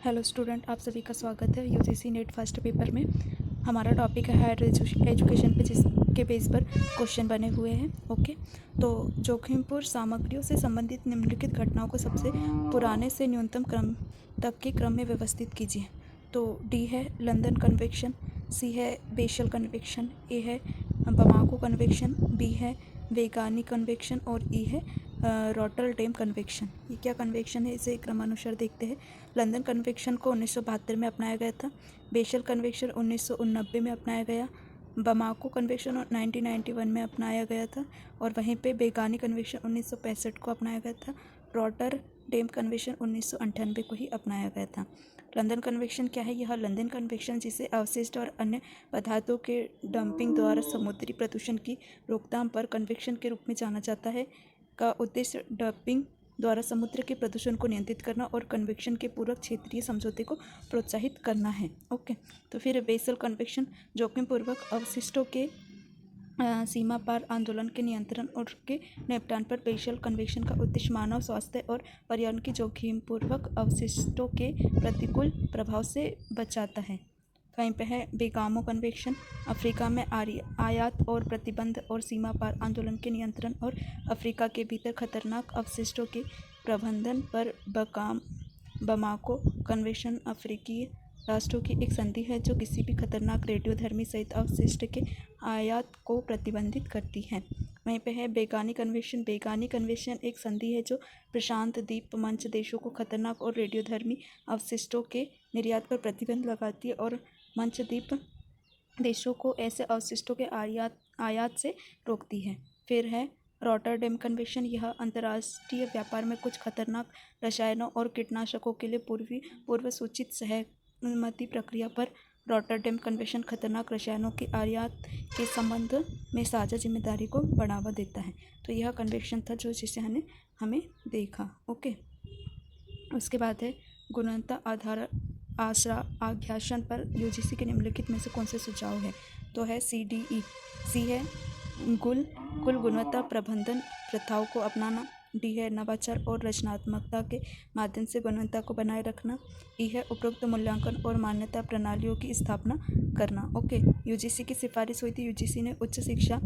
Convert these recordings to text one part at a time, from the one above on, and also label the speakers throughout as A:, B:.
A: Hello student, आप सभी का स्वागत है यूजीसी नेट फर्स्ट पेपर में। हमारा टॉपिक है हायर एजुकेशन पे, जिसके बेस पर क्वेश्चन बने हुए हैं। ओके, तो जोखिमपूर्ण सामग्रियों से संबंधित निम्नलिखित घटनाओं को सबसे पुराने से न्यूनतम क्रम तक के क्रम में व्यवस्थित कीजिए। तो डी है लंदन कन्वेक्शन, सी है बेशल कन्वेक्शन, ए है बमाको कन्वेक्शन, बी है वेगानी कन्वेक्शन और ई है रॉटरडैम कन्वेक्शन। ये क्या कन्वेक्शन है, इसे क्रमानुसार देखते हैं। लंदन कन्वेक्शन को 1972 में अपनाया गया था। बेशल कन्वेक्शन 1989 में अपनाया गया। बमाको कन्वेक्शन 1991 में अपनाया गया था और वहीं पे बेगानी कन्वेक्शन 1965 को अपनाया गया था। रॉटरडैम कन्वेक्शन 1998 को ही अपनाया गया था। लंदन कन्वेक्शन क्या है? यह लंदन कन्वेक्शन, जिसे अवशिष्ट और अन्य पदार्थों के डंपिंग द्वारा समुद्री प्रदूषण की रोकथाम पर कन्वेक्शन के रूप में जाना जाता है, का उद्देश्य डंपिंग द्वारा समुद्र के प्रदूषण को नियंत्रित करना और कन्वेक्शन के पूरक क्षेत्रीय समझौते को प्रोत्साहित करना है। ओके, तो फिर बेसल कन्वेक्शन, जोखिम पूर्वक अवशिष्टों के सीमा पार आंदोलन के नियंत्रण और के निपटान पर बेशल कन्वेक्शन का उद्देश्य मानव स्वास्थ्य और पर्यावरण की जोखिमपूर्वक अवशिष्टों के प्रतिकूल प्रभाव से बचाता है। वहीं पे है बेगामो कन्वेक्शन, अफ्रीका में आयात और प्रतिबंध और सीमा पार आंदोलन के नियंत्रण और अफ्रीका के भीतर खतरनाक अवशिष्टों के प्रबंधन पर बमाको कन्वेंशन अफ्रीकी राष्ट्रों की एक संधि है जो किसी भी खतरनाक रेडियोधर्मी सहित अवशिष्ट के आयात को प्रतिबंधित करती है। वहीं पे है बेगानी कन्वेंशन। बेगानी कन्वेंशन एक संधि है जो प्रशांत द्वीप मंच देशों को खतरनाक और रेडियोधर्मी अवशिष्टों के निर्यात पर प्रतिबंध लगाती है और मंच द्वीप देशों को ऐसे अवशिष्टों के आयात से रोकती है। फिर है रॉटरडैम कन्वेंशन। यह अंतर्राष्ट्रीय व्यापार में कुछ खतरनाक रसायनों और कीटनाशकों के लिए पूर्व सूचित सहमति प्रक्रिया पर रॉटरडैम कन्वेंशन खतरनाक रसायनों के आयात के संबंध में साझा जिम्मेदारी को बढ़ावा देता है। तो यह कन्वेंशन था जिसे हमें देखा। ओके, उसके बाद है गुणवत्ता आधार आश्रय पर यूजीसी के निम्नलिखित में से कौन से सुझाव है? तो है CDE। सी है कुल गुणवत्ता प्रबंधन प्रथाओं को अपनाना। डी है नवाचार और रचनात्मकता के माध्यम से गुणवत्ता को बनाए रखना। ई है उपरोक्त मूल्यांकन और मान्यता प्रणालियों की स्थापना करना। ओके, यूजीसी की सिफारिश हुई थी। यूजीसी ने उच्च शिक्षा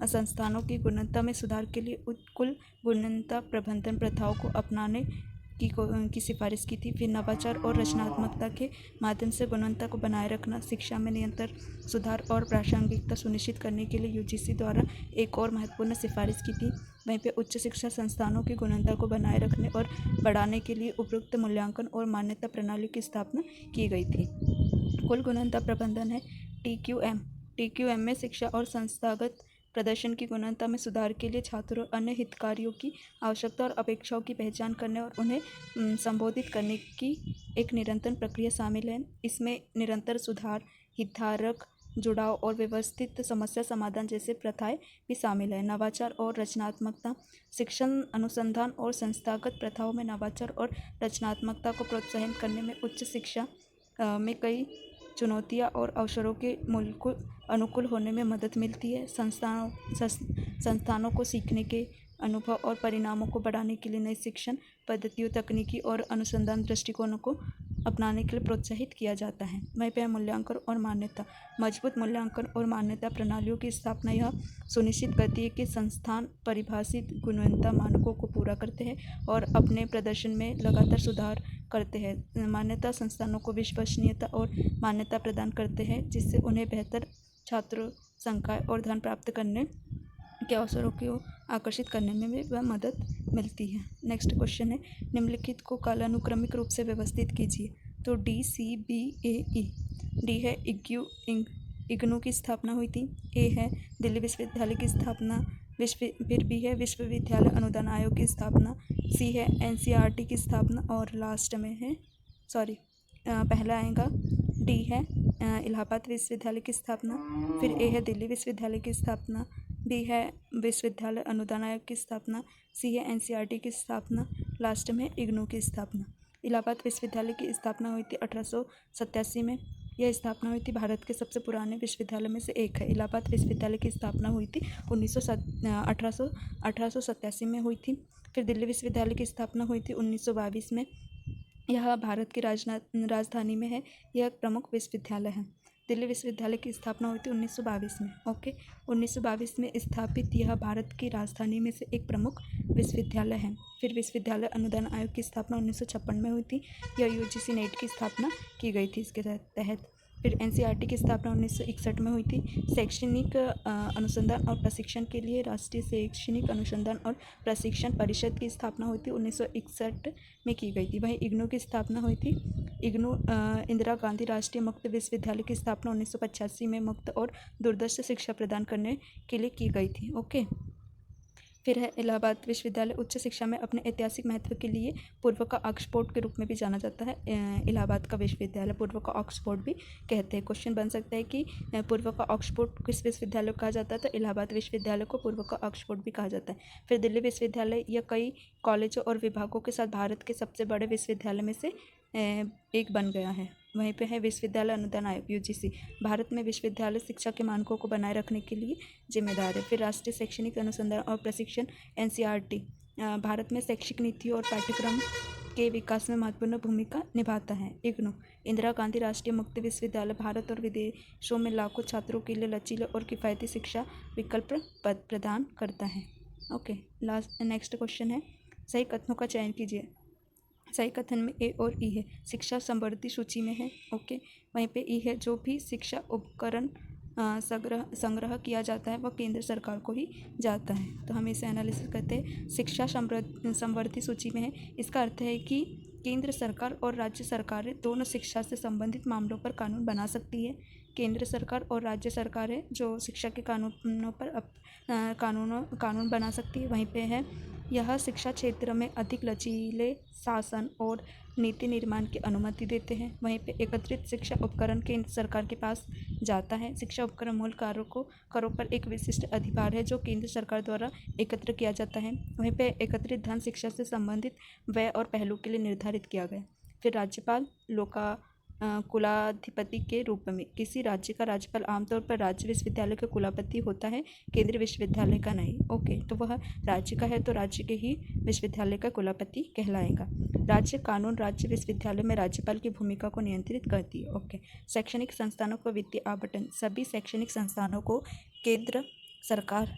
A: संस्थानों की गुणवत्ता में सुधार के लिए कुल गुणवत्ता प्रबंधन प्रथाओं को अपनाने की सिफारिश की थी। फिर नवाचार और रचनात्मकता के माध्यम से गुणवत्ता को बनाए रखना, शिक्षा में निरंतर सुधार और प्रासंगिकता सुनिश्चित करने के लिए यूजीसी द्वारा एक और महत्वपूर्ण सिफारिश की थी। वहीं पे उच्च शिक्षा संस्थानों की गुणवत्ता को बनाए रखने और बढ़ाने के लिए उपयुक्त मूल्यांकन और मान्यता प्रणाली की स्थापना की गई थी। कुल गुणवत्ता प्रबंधन है TQM में शिक्षा और संस्थागत प्रदर्शन की गुणवत्ता में सुधार के लिए छात्रों और अन्य हितधारकों की आवश्यकता और अपेक्षाओं की पहचान करने और उन्हें संबोधित करने की एक निरंतर प्रक्रिया शामिल है। इसमें निरंतर सुधार, हितधारक जुड़ाव और व्यवस्थित समस्या समाधान जैसे प्रथाएं भी शामिल है। नवाचार और रचनात्मकता, शिक्षण अनुसंधान और संस्थागत प्रथाओं में नवाचार और रचनात्मकता को प्रोत्साहित करने में उच्च शिक्षा में कई चुनौतियां और अवसरों के अनुकूल होने में मदद मिलती है। संस्थानों को सीखने के अनुभव और परिणामों को बढ़ाने के लिए नई शिक्षण पद्धतियों, तकनीकी और अनुसंधान दृष्टिकोणों को अपनाने के लिए प्रोत्साहित किया जाता है। वहीं पर मूल्यांकन और मान्यता, मजबूत मूल्यांकन और मान्यता प्रणालियों की स्थापना यह सुनिश्चित करती है कि संस्थान परिभाषित गुणवत्ता मानकों को पूरा करते हैं और अपने प्रदर्शन में लगातार सुधार करते हैं। मान्यता संस्थानों को विश्वसनीयता और मान्यता प्रदान करते हैं, जिससे उन्हें बेहतर छात्रों संकाय और धन प्राप्त करने के अवसरों को आकर्षित करने में भी वह मदद मिलती है। नेक्स्ट क्वेश्चन है, निम्नलिखित को कालानुक्रमिक रूप से व्यवस्थित कीजिए। तो DCBAE। डी है इग्नू की स्थापना हुई थी। ए है दिल्ली विश्वविद्यालय की स्थापना। फिर बी है विश्वविद्यालय अनुदान आयोग की स्थापना। सी है NCERT की स्थापना और लास्ट में है पहला आएगा डी है इलाहाबाद विश्वविद्यालय की स्थापना। फिर ए है दिल्ली विश्वविद्यालय की स्थापना। बी है विश्वविद्यालय अनुदान आयोग की स्थापना। सी है NCERT की स्थापना। लास्ट में इग्नू की स्थापना। इलाहाबाद विश्वविद्यालय की स्थापना हुई थी 1887 में। यह स्थापना हुई थी भारत के सबसे पुराने विश्वविद्यालय में से एक है। इलाहाबाद विश्वविद्यालय की स्थापना हुई थी 1887 में हुई थी। फिर दिल्ली विश्वविद्यालय की स्थापना हुई थी 1922 में। यह भारत की राजधानी में है। यह एक प्रमुख विश्वविद्यालय है। दिल्ली विश्वविद्यालय की स्थापना हुई थी 1922 में। ओके, 1922 में स्थापित यह भारत की राजधानी में से एक प्रमुख विश्वविद्यालय है। फिर विश्वविद्यालय अनुदान आयोग की स्थापना 1956 में हुई थी। यह यूजीसी नेट की स्थापना की गई थी इसके तहत। फिर एनसीईआरटी की स्थापना 1961 में हुई थी। शैक्षणिक अनुसंधान और प्रशिक्षण के लिए राष्ट्रीय शैक्षणिक अनुसंधान और प्रशिक्षण परिषद की स्थापना हुई थी 1961 में की गई थी। वहीं इग्नू की स्थापना हुई थी। इग्नू इंदिरा गांधी राष्ट्रीय मुक्त विश्वविद्यालय की स्थापना 1985 में मुक्त और दूरदर्शी शिक्षा प्रदान करने के लिए की गई थी। ओके, फिर है इलाहाबाद विश्वविद्यालय। उच्च शिक्षा में अपने ऐतिहासिक महत्व के लिए पूर्व का ऑक्सफोर्ड के रूप में भी जाना जाता है। इलाहाबाद का विश्वविद्यालय पूर्व का ऑक्सफोर्ड भी कहते हैं। क्वेश्चन बन सकता है कि पूर्व का ऑक्सफोर्ड किस विश्वविद्यालय को कहा जाता है, तो इलाहाबाद विश्वविद्यालय को पूर्व का ऑक्सफोर्ड भी कहा जाता है। फिर दिल्ली विश्वविद्यालय यह कई कॉलेजों और विभागों के साथ भारत के सबसे बड़े विश्वविद्यालय में से एक बन गया है। वहीं पे है विश्वविद्यालय अनुदान आयोग यूजीसी। भारत में विश्वविद्यालय शिक्षा के मानकों को बनाए रखने के लिए जिम्मेदार है। फिर राष्ट्रीय शैक्षणिक अनुसंधान और प्रशिक्षण एनसीईआरटी भारत में शैक्षिक नीतियों और पाठ्यक्रम के विकास में महत्वपूर्ण भूमिका निभाता है। इग्नू इंदिरा गांधी राष्ट्रीय मुक्त विश्वविद्यालय भारत और विदेशों में लाखों छात्रों के लिए लचीले और किफ़ायती शिक्षा विकल्प प्रदान करता है। ओके, नेक्स्ट क्वेश्चन है, सही कथनों का चयन कीजिए। सही कथन में ए और ई है। शिक्षा समवर्ती सूची में है। ओके, वहीं पे ई है, जो भी शिक्षा उपकरण संग्रह किया जाता है वह केंद्र सरकार को ही जाता है। तो हम इसे एनालिसिस करते हैं। शिक्षा समवर्ती सूची में है, इसका अर्थ है कि केंद्र सरकार और राज्य सरकारें दोनों शिक्षा से संबंधित मामलों पर कानून बना सकती है। केंद्र सरकार और राज्य सरकारें जो शिक्षा के कानूनों पर कानून बना सकती है। वहीं पे है, यह शिक्षा क्षेत्र में अधिक लचीले शासन और नीति निर्माण की अनुमति देते हैं। वहीं पे एकत्रित शिक्षा उपकरण केंद्र सरकार के पास जाता है। शिक्षा उपकरण मूल करों पर एक विशिष्ट अधिभार है जो केंद्र सरकार द्वारा एकत्र किया जाता है। वहीं पे एकत्रित धन शिक्षा से संबंधित व्यय और पहलू के लिए निर्धारित किया गया। फिर राज्यपाल कुलाधिपति के रूप में। किसी राज्य का राज्यपाल आमतौर पर राज्य विश्वविद्यालय का कुलपति होता है, केंद्रीय विश्वविद्यालय का नहीं। ओके, तो वह राज्य का है तो राज्य के ही विश्वविद्यालय का कुलपति कहलाएगा। राज्य कानून राज्य विश्वविद्यालय में राज्यपाल की भूमिका को नियंत्रित करती है। ओके, शैक्षणिक संस्थानों को वित्तीय आवंटन। सभी शैक्षणिक संस्थानों को केंद्र सरकार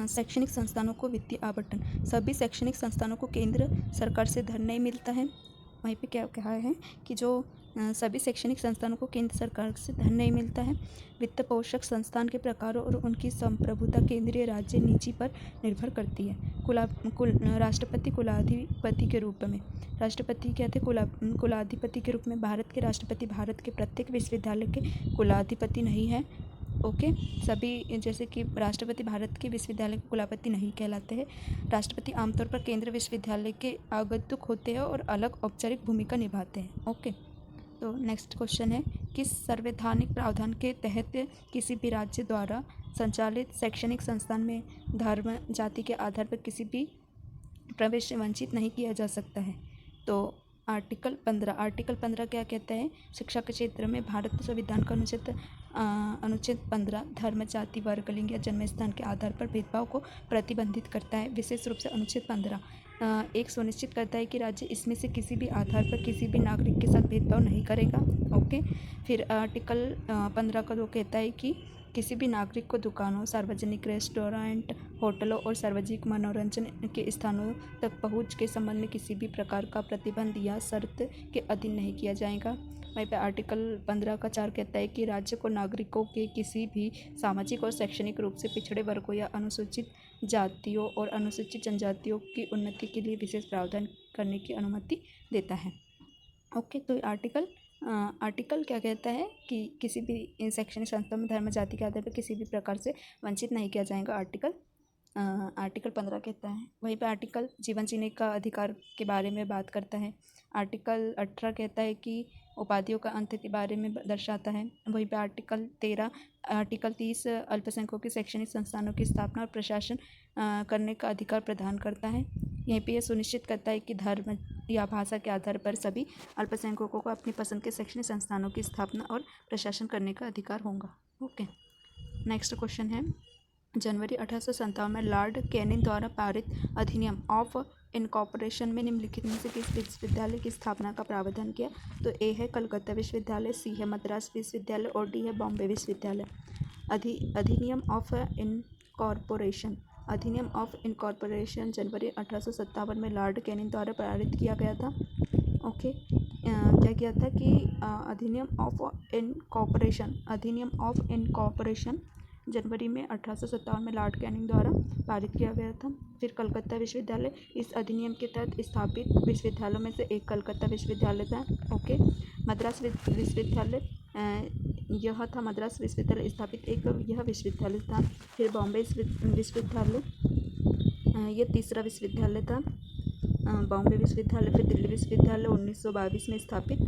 A: शैक्षणिक संस्थानों को वित्तीय आवंटन। सभी शैक्षणिक संस्थानों को केंद्र सरकार से धन नहीं मिलता है। वहीं पे क्या कहा है कि जो सभी शैक्षणिक संस्थानों को केंद्र सरकार से धन नहीं मिलता है। वित्त पोषक संस्थान के प्रकारों और उनकी संप्रभुता केंद्रीय राज्य निजी पर निर्भर करती है। राष्ट्रपति कुलाधिपति के रूप में। राष्ट्रपति क्या थे? कुलाधिपति के रूप में। भारत के राष्ट्रपति भारत के प्रत्येक विश्वविद्यालय के कुलाधिपति नहीं है। ओके, सभी जैसे कि राष्ट्रपति भारत के विश्वविद्यालय के कुलपति नहीं कहलाते हैं। राष्ट्रपति आमतौर पर केंद्र विश्वविद्यालय के आगंतुक होते हैं और अलग औपचारिक भूमिका निभाते हैं। ओके, तो नेक्स्ट क्वेश्चन है, किस संवैधानिक प्रावधान के तहत किसी भी राज्य द्वारा संचालित शैक्षणिक संस्थान में धर्म जाति के आधार पर किसी भी प्रवेश से वंचित नहीं किया जा सकता है? तो आर्टिकल 15 क्या कहता है? शिक्षा के क्षेत्र में भारत संविधान का अनुच्छेद 15 धर्म जाति वर्ग लिंग या जन्म स्थान के आधार पर भेदभाव को प्रतिबंधित करता है। विशेष रूप से अनुच्छेद 15 एक सुनिश्चित करता है कि राज्य इसमें से किसी भी आधार पर किसी भी नागरिक के साथ भेदभाव नहीं करेगा। ओके, फिर आर्टिकल 15 का 2 कहता है कि किसी भी नागरिक को दुकानों, सार्वजनिक रेस्टोरेंट, होटलों और सार्वजनिक मनोरंजन के स्थानों तक पहुंच के संबंध में किसी भी प्रकार का प्रतिबंध या शर्त के अधीन नहीं किया जाएगा। वहीं पर आर्टिकल 15 का 4 कहता है कि राज्य को नागरिकों के किसी भी सामाजिक और शैक्षणिक रूप से पिछड़े वर्गों या अनुसूचित जातियों और अनुसूचित जनजातियों की उन्नति के लिए विशेष प्रावधान करने की अनुमति देता है। ओके, तो आर्टिकल क्या कहता है कि किसी भी शैक्षणिक संस्था में धर्म जाति के आधार पर किसी भी प्रकार से वंचित नहीं किया जाएगा। आर्टिकल 15 कहता है। वहीं पर आर्टिकल जीवन जीने का अधिकार के बारे में बात करता है। आर्टिकल 18 कहता है कि उपाधियों का अंत के बारे में दर्शाता है। वहीं पर आर्टिकल 30 अल्पसंख्यकों के शैक्षणिक संस्थानों की स्थापना और प्रशासन करने का अधिकार प्रदान करता है। यहीं पे यह सुनिश्चित करता है कि धर्म या भाषा के आधार पर सभी अल्पसंख्यकों को अपनी पसंद के शैक्षणिक संस्थानों की स्थापना और प्रशासन करने का अधिकार होगा। ओके, नेक्स्ट क्वेश्चन है, जनवरी 1857 में लॉर्ड कैनिंग द्वारा पारित अधिनियम ऑफ इनकॉर्पोरेशन में निम्नलिखित में से किस विश्वविद्यालय की स्थापना का प्रावधान किया? तो ए है कलकत्ता विश्वविद्यालय, सी है मद्रास विश्वविद्यालय और डी है बॉम्बे विश्वविद्यालय। अधिनियम ऑफ इनकॉर्पोरेशन जनवरी 1857 में लॉर्ड कैनिंग द्वारा पारित किया गया था। ओके, क्या किया था कि अधिनियम ऑफ इनकॉर्पोरेशन जनवरी में 1857 में लॉर्ड कैनिंग द्वारा पारित किया गया था। फिर कलकत्ता विश्वविद्यालय इस अधिनियम के तहत स्थापित विश्वविद्यालयों में से एक कलकत्ता विश्वविद्यालय था। ओके, मद्रास विश्वविद्यालय यह था, मद्रास विश्वविद्यालय स्थापित एक यह विश्वविद्यालय था। फिर बॉम्बे विश्वविद्यालय यह तीसरा विश्वविद्यालय था, बॉम्बे विश्वविद्यालय। फिर दिल्ली विश्वविद्यालय 1922 में स्थापित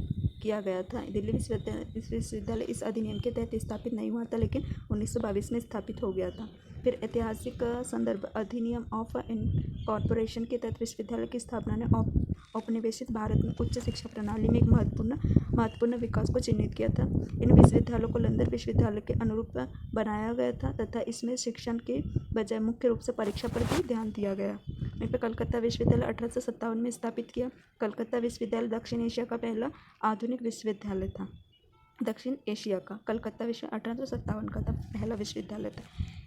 A: किया गया था। दिल्ली विश्वविद्यालय इस अधिनियम के तहत स्थापित नहीं हुआ था, लेकिन 1922 में स्थापित हो गया था। फिर ऐतिहासिक संदर्भ, अधिनियम ऑफ इनकॉर्पोरेशन के तहत विश्वविद्यालय की स्थापना ने औपनिवेशिक भारत में उच्च शिक्षा प्रणाली में एक महत्वपूर्ण विकास को चिन्हित किया था। इन विश्वविद्यालयों को लंदन विश्वविद्यालय के अनुरूप बनाया गया था तथा इसमें शिक्षण के बजाय मुख्य रूप से परीक्षा पर भी ध्यान दिया गया। वहीं पर कलकत्ता विश्वविद्यालय 1857 में स्थापित किया। कलकत्ता विश्वविद्यालय दक्षिण एशिया का पहला आधुनिक विश्वविद्यालय था। दक्षिण एशिया का कलकत्ता विश्व 1857 का था, पहला विश्वविद्यालय था।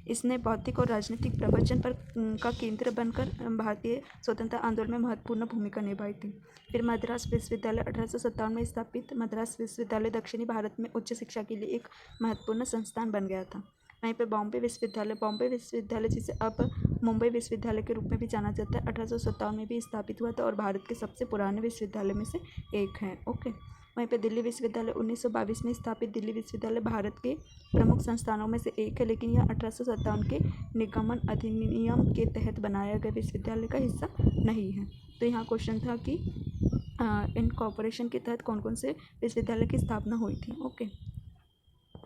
A: इसने बौद्धिक और राजनीतिक प्रवचन पर का केंद्र बनकर भारतीय स्वतंत्रता आंदोलन में महत्वपूर्ण भूमिका निभाई थी। फिर मद्रास विश्वविद्यालय 1857 में स्थापित मद्रास विश्वविद्यालय दक्षिणी भारत में उच्च शिक्षा के लिए एक महत्वपूर्ण संस्थान बन गया था। वहीं पर बॉम्बे विश्वविद्यालय जिसे अब मुंबई विश्वविद्यालय के रूप में भी जाना जाता है, 1857 में भी स्थापित हुआ था और भारत के सबसे पुराने विश्वविद्यालय में से एक है। ओके, वहीं पे दिल्ली विश्वविद्यालय 1922 में स्थापित दिल्ली विश्वविद्यालय भारत के प्रमुख संस्थानों में से एक है, लेकिन यह 1857 के निगमन अधिनियम के तहत बनाया गया विश्वविद्यालय का हिस्सा नहीं है। तो यहाँ क्वेश्चन था कि इनकॉर्पोरेशन के तहत कौन कौन से विश्वविद्यालय की स्थापना हुई थी। ओके,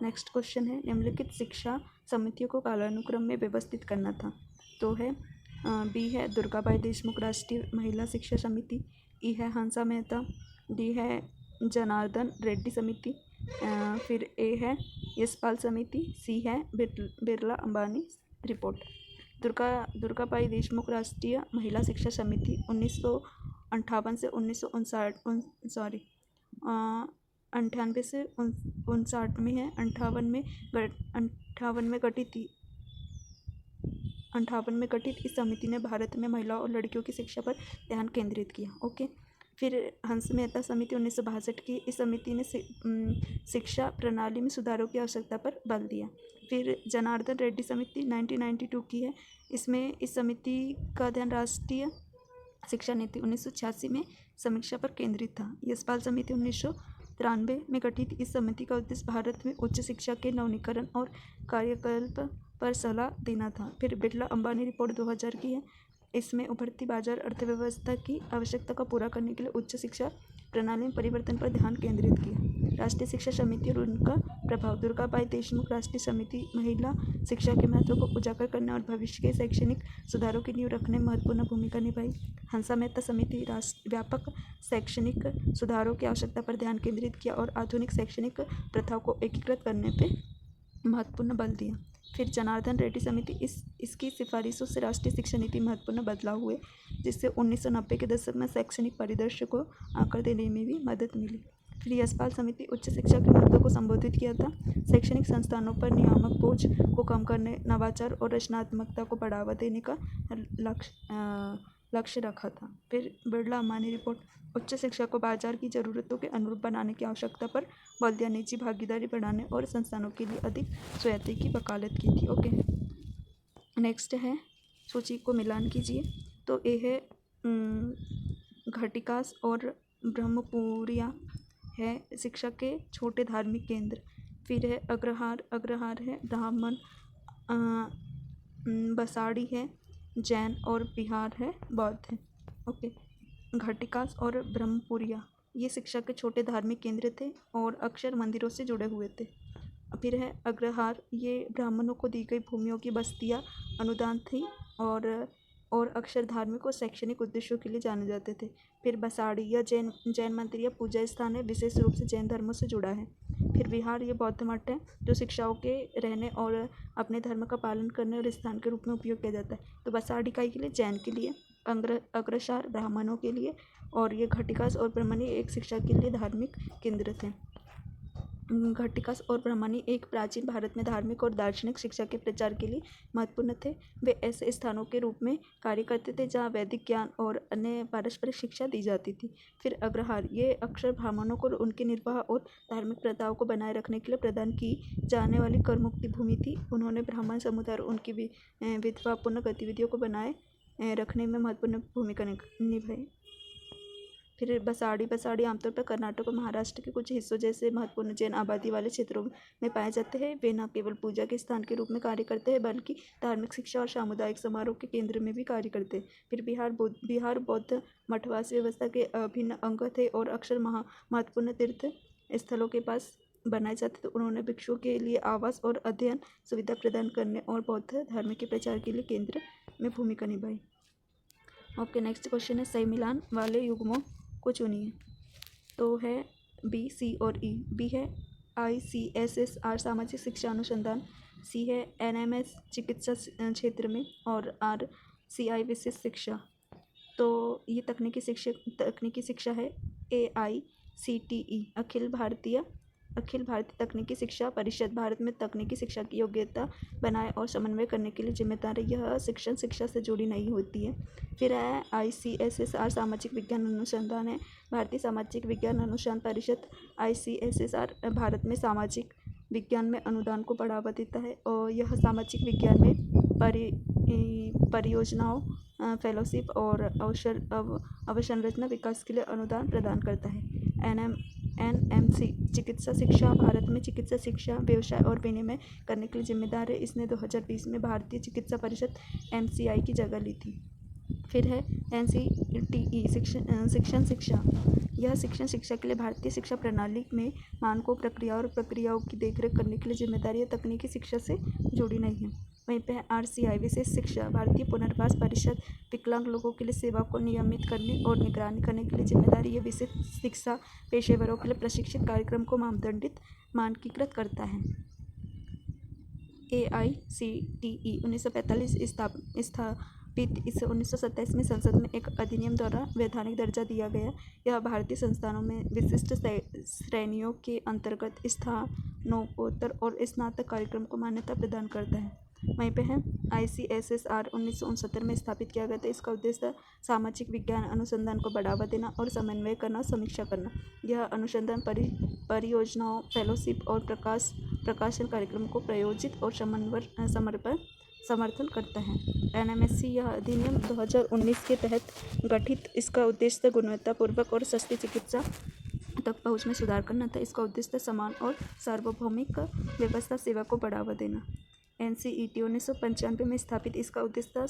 A: नेक्स्ट क्वेश्चन है, निम्नलिखित शिक्षा समितियों को कालानुक्रम में व्यवस्थित करना था। तो है बी है दुर्गाबाई देशमुख राष्ट्रीय महिला शिक्षा समिति, ई है हंसा मेहता, डी है जनार्दन रेड्डी समिति, फिर ए है यशपाल समिति, सी है बिरला अंबानी रिपोर्ट। दुर्गाबाई देशमुख राष्ट्रीय महिला शिक्षा समिति 1958 से 98 से 59 में है, 58 में गठित इस समिति ने भारत में महिलाओं और लड़कियों की शिक्षा पर ध्यान केंद्रित किया। ओके, फिर हंस मेहता समिति 1962 की, इस समिति ने शिक्षा प्रणाली में सुधारों की आवश्यकता पर बल दिया। फिर जनार्दन रेड्डी समिति 1992 की है, इसमें इस समिति का ध्यान राष्ट्रीय शिक्षा नीति 1986 में समीक्षा पर केंद्रित था। यशपाल समिति 1993 में गठित, इस समिति का उद्देश्य भारत में उच्च शिक्षा के नवीनीकरण और कार्यकल्प पर सलाह देना था। फिर बिरला अंबानी रिपोर्ट 2000 की है, इसमें उभरती बाजार अर्थव्यवस्था की आवश्यकता को पूरा करने के लिए उच्च शिक्षा प्रणाली में परिवर्तन पर ध्यान केंद्रित किया। राष्ट्रीय शिक्षा समिति और उनका प्रभाव, दुर्गाबाई देशमुख राष्ट्रीय समिति महिला शिक्षा के महत्व को उजागर करने और भविष्य के शैक्षणिक सुधारों की नींव रखने में महत्वपूर्ण भूमिका निभाई। हंसा मेहता समिति व्यापक शैक्षणिक सुधारों की आवश्यकता पर ध्यान केंद्रित किया और आधुनिक शैक्षणिक प्रथाओं को एकीकृत करने पर महत्वपूर्ण बल दिया। फिर जनार्दन रेड्डी समिति इसकी सिफारिशों से राष्ट्रीय शिक्षा नीति महत्वपूर्ण बदलाव हुए, जिससे 1990 के दशक में शैक्षणिक परिदृश्य को आकार देने में भी मदद मिली। फिर यशपाल समिति उच्च शिक्षा के महत्व को संबोधित किया था, शैक्षणिक संस्थानों पर नियामक बोझ को कम करने, नवाचार और रचनात्मकता को बढ़ावा देने का लक्ष्य रखा था। फिर बिरला अंबानी रिपोर्ट उच्च शिक्षा को बाजार की ज़रूरतों के अनुरूप बनाने की आवश्यकता पर बल दिया, निजी भागीदारी बढ़ाने और संस्थानों के लिए अधिक स्वायत्तता की वकालत की थी। ओके, नेक्स्ट है, सूची को मिलान कीजिए। तो ए है घटिकास और ब्रह्मपुरिया है शिक्षा के छोटे धार्मिक केंद्र। फिर है अग्रहार है ब्राह्मण, बसाड़ी है जैन और बिहार है बौद्ध है। ओके, घटिकास और ब्रह्मपुरिया ये शिक्षा के छोटे धार्मिक केंद्र थे और अक्सर मंदिरों से जुड़े हुए थे। फिर है अग्रहार, ये ब्राह्मणों को दी गई भूमियों की बस्तियाँ अनुदान थी और अक्सर धार्मिक और शैक्षणिक उद्देश्यों के लिए जाने जाते थे। फिर बसाड़ी या जैन मंदिर या पूजा स्थान है, विशेष रूप से जैन धर्मों से जुड़ा है। फिर विहार ये बौद्ध मठ है जो शिक्षाओं के रहने और अपने धर्म का पालन करने और स्थान के रूप में उपयोग किया जाता है। तो बसाड़ी इकाई के लिए जैन के लिए, अग्रसर ब्राह्मणों के लिए, और ये घटिकास और ब्रह्मणी एक शिक्षा के लिए धार्मिक केंद्र थे। घटिकास और ब्राह्मणी एक प्राचीन भारत में धार्मिक और दार्शनिक शिक्षा के प्रचार के लिए महत्वपूर्ण थे। वे ऐसे स्थानों के रूप में कार्य करते थे जहाँ वैदिक ज्ञान और अन्य पारस्परिक शिक्षा दी जाती थी। फिर अग्रहार, ये अक्षर ब्राह्मणों को उनके निर्वाह और धार्मिक प्रथाओं को बनाए रखने के लिए प्रदान की जाने वाली करमुक्ति भूमि थी। उन्होंने ब्राह्मण समुदाय और उनकी विधवापूर्ण गतिविधियों को बनाए रखने में महत्वपूर्ण भूमिका निभाई। फिर बसाड़ी आमतौर पर कर्नाटक और महाराष्ट्र के कुछ हिस्सों जैसे महत्वपूर्ण जैन आबादी वाले क्षेत्रों में पाए जाते हैं। वे न केवल पूजा के स्थान के रूप में कार्य करते हैं बल्कि धार्मिक शिक्षा और सामुदायिक समारोह के केंद्र में भी कार्य करते हैं। फिर बिहार बौद्ध मठवासी व्यवस्था के अभिन्न अंग थे और अक्सर महत्वपूर्ण तीर्थ स्थलों के पास बनाए जाते थे। उन्होंने भिक्षुओं के लिए आवास और अध्ययन सुविधा प्रदान करने और बौद्ध धर्म के प्रचार के लिए केंद्र में भूमिका निभाई। ओके, नेक्स्ट क्वेश्चन है सही मिलान वाले युग्मों को चुनिए। तो है बी, सी और ई। बी है ICSSR सामाजिक शिक्षा अनुसंधान, सी है NMS चिकित्सा क्षेत्र में, और आर CI विशेष शिक्षा। तो ये तकनीकी शिक्षा है AICTE अखिल भारतीय तकनीकी शिक्षा परिषद भारत में तकनीकी शिक्षा की योग्यता बनाए और समन्वय करने के लिए जिम्मेदार है। यह शिक्षा से जुड़ी नहीं होती है। फिर है ICSSR सामाजिक विज्ञान अनुसंधान है। भारतीय सामाजिक विज्ञान अनुसंधान परिषद ICSSR भारत में सामाजिक विज्ञान में अनुदान को बढ़ावा देता है और यह सामाजिक विज्ञान में परियोजनाओं, फेलोशिप और अवसंरचना विकास के लिए अनुदान प्रदान करता है। NMC चिकित्सा शिक्षा भारत में चिकित्सा शिक्षा, व्यवसाय और विनिमय करने के लिए जिम्मेदार है। इसने 2020 में भारतीय चिकित्सा परिषद MCI की जगह ली थी। फिर है NCTE शिक्षण शिक्षा। यह शिक्षण शिक्षा के लिए भारतीय शिक्षा प्रणाली में मानकों, प्रक्रियाओं की देखरेख करने के लिए जिम्मेदारी है, तकनीकी शिक्षा से जुड़ी नहीं है। वहीं पे है RCI विशेष शिक्षा। भारतीय पुनर्वास परिषद विकलांग लोगों के लिए सेवा को नियमित करने और निगरानी करने के लिए जिम्मेदारी है। विशेष शिक्षा पेशेवरों के लिए प्रशिक्षित कार्यक्रम को मानकीकृत करता है। AICTE 1945 स्थापित। इसे 1927 में संसद में एक अधिनियम द्वारा वैधानिक दर्जा दिया गया। यह भारतीय संस्थानों में विशिष्ट श्रेणियों के अंतर्गत स्नातकोत्तर और स्नातक कार्यक्रम को मान्यता प्रदान करता है। वहीं पे है ICSSR 1969 में स्थापित किया गया था। इसका उद्देश्य सामाजिक विज्ञान अनुसंधान को बढ़ावा देना और समन्वय करना, समीक्षा करना। यह अनुसंधान परियोजनाओं, फेलोशिप और प्रकाशन कार्यक्रम को प्रायोजित और समर्थन करता है। NMSC यह अधिनियम 2019 के तहत गठित। इसका उद्देश्य गुणवत्तापूर्वक और सस्ती चिकित्सा तक पहुँच में सुधार करना था। इसका उद्देश्य समान और सार्वभौमिक व्यवस्था सेवा को बढ़ावा देना। NCET 1995 में स्थापित। इसका उद्देश्य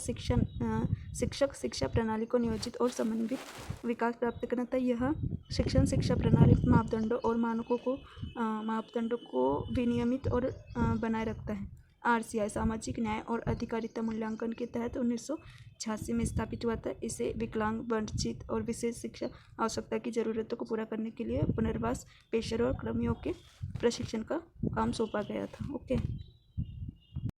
A: शिक्षक शिक्षा प्रणाली को नियोजित और समन्वित विकास प्राप्त करना था। यह शिक्षण शिक्षा प्रणाली मापदंडों और मापदंडों को विनियमित और बनाए रखता है। RCI सामाजिक न्याय और अधिकारिता मूल्यांकन के तहत 1986 में स्थापित हुआ था। इसे विकलांग, वंचित और विशेष शिक्षा आवश्यकता की जरूरतों को पूरा करने के लिए पुनर्वास पेशेवरों और कर्मियों के प्रशिक्षण का काम सौंपा गया था। ओके।